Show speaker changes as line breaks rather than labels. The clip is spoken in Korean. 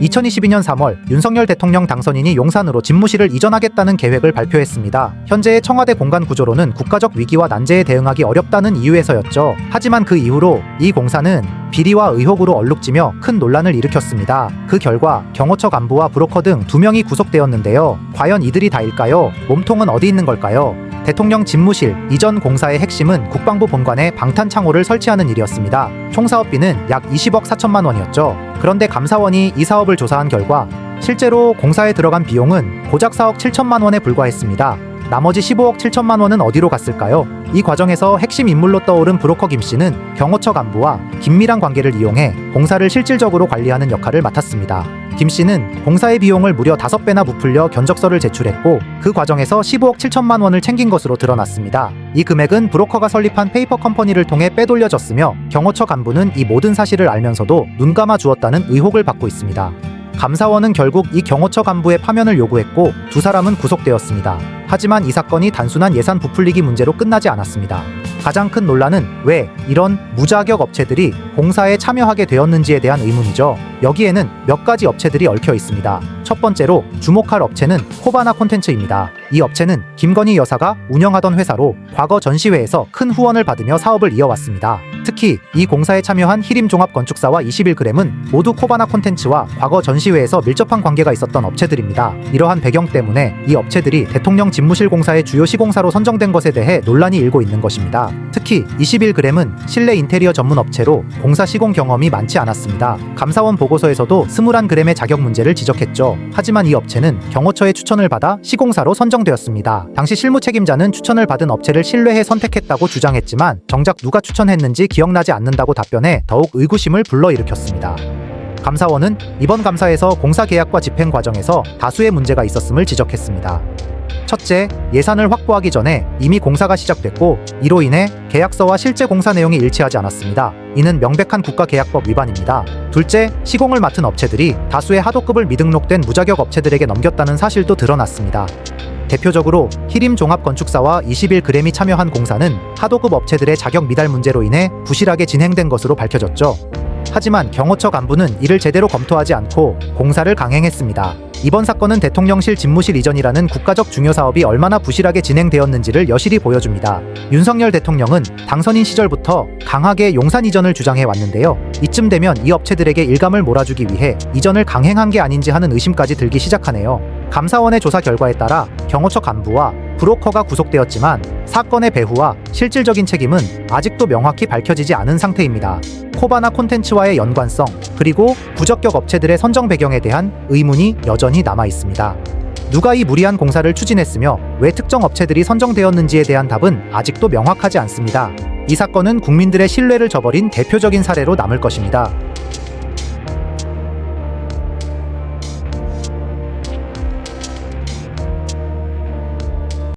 2022년 3월 윤석열 대통령 당선인이 용산으로 집무실을 이전하겠다는 계획을 발표했습니다. 현재의 청와대 공간 구조로는 국가적 위기와 난제에 대응하기 어렵다는 이유에서였죠. 하지만 그 이후로 이 공사는 비리와 의혹으로 얼룩지며 큰 논란을 일으켰습니다. 그 결과 경호처 간부와 브로커 등 2명이 구속되었는데요. 과연 이들이 다일까요? 몸통은 어디 있는 걸까요? 대통령 집무실 이전 공사의 핵심은 국방부 본관에 방탄 창호를 설치하는 일이었습니다. 총 사업비는 약 20억 4천만 원이었죠. 그런데 감사원이 이 사업을 조사한 결과 실제로 공사에 들어간 비용은 고작 4억 7천만 원에 불과했습니다. 나머지 15억 7천만 원은 어디로 갔을까요? 이 과정에서 핵심 인물로 떠오른 브로커 김 씨는 경호처 간부와 긴밀한 관계를 이용해 공사를 실질적으로 관리하는 역할을 맡았습니다. 김 씨는 공사의 비용을 무려 5배나 부풀려 견적서를 제출했고 그 과정에서 15억 7천만 원을 챙긴 것으로 드러났습니다. 이 금액은 브로커가 설립한 페이퍼 컴퍼니를 통해 빼돌려졌으며 경호처 간부는 이 모든 사실을 알면서도 눈 감아 주었다는 의혹을 받고 있습니다. 감사원은 결국 이 경호처 간부의 파면을 요구했고 두 사람은 구속되었습니다. 하지만 이 사건이 단순한 예산 부풀리기 문제로 끝나지 않았습니다. 가장 큰 논란은 왜 이런 무자격 업체들이 공사에 참여하게 되었는지에 대한 의문이죠. 여기에는 몇 가지 업체들이 얽혀 있습니다. 첫 번째로 주목할 업체는 코바나 콘텐츠입니다. 이 업체는 김건희 여사가 운영하던 회사로 과거 전시회에서 큰 후원을 받으며 사업을 이어왔습니다. 특히 이 공사에 참여한 히림종합건축사와 21g은 모두 코바나 콘텐츠와 과거 전시회에서 밀접한 관계가 있었던 업체들입니다. 이러한 배경 때문에 이 업체들이 대통령 집무실 공사의 주요 시공사로 선정된 것에 대해 논란이 일고 있는 것입니다. 특히 21g은 실내 인테리어 전문 업체로 공사 시공 경험이 많지 않았습니다. 감사원 보고서에서도 21g의 자격 문제를 지적했죠. 하지만 이 업체는 경호처의 추천을 받아 시공사로 선정되었습니다. 당시 실무 책임자는 추천을 받은 업체를 신뢰해 선택했다고 주장했지만 정작 누가 추천했는지 기억나지 않는다고 답변해 더욱 의구심을 불러일으켰습니다. 감사원은 이번 감사에서 공사 계약과 집행 과정에서 다수의 문제가 있었음을 지적했습니다. 첫째, 예산을 확보하기 전에 이미 공사가 시작됐고 이로 인해 계약서와 실제 공사 내용이 일치하지 않았습니다. 이는 명백한 국가계약법 위반입니다. 둘째, 시공을 맡은 업체들이 다수의 하도급을 미등록된 무자격 업체들에게 넘겼다는 사실도 드러났습니다. 대표적으로 히림종합건축사와 21g이 참여한 공사는 하도급 업체들의 자격 미달 문제로 인해 부실하게 진행된 것으로 밝혀졌죠. 하지만 경호처 간부는 이를 제대로 검토하지 않고 공사를 강행했습니다. 이번 사건은 대통령실 집무실 이전이라는 국가적 중요 사업이 얼마나 부실하게 진행되었는지를 여실히 보여줍니다. 윤석열 대통령은 당선인 시절부터 강하게 용산 이전을 주장해 왔는데요. 이쯤 되면 이 업체들에게 일감을 몰아주기 위해 이전을 강행한 게 아닌지 하는 의심까지 들기 시작하네요. 감사원의 조사 결과에 따라 경호처 간부와 브로커가 구속되었지만 사건의 배후와 실질적인 책임은 아직도 명확히 밝혀지지 않은 상태입니다. 코바나 콘텐츠와의 연관성, 그리고 부적격 업체들의 선정 배경에 대한 의문이 여전히 남아 있습니다. 누가 이 무리한 공사를 추진했으며 왜 특정 업체들이 선정되었는지에 대한 답은 아직도 명확하지 않습니다. 이 사건은 국민들의 신뢰를 저버린 대표적인 사례로 남을 것입니다.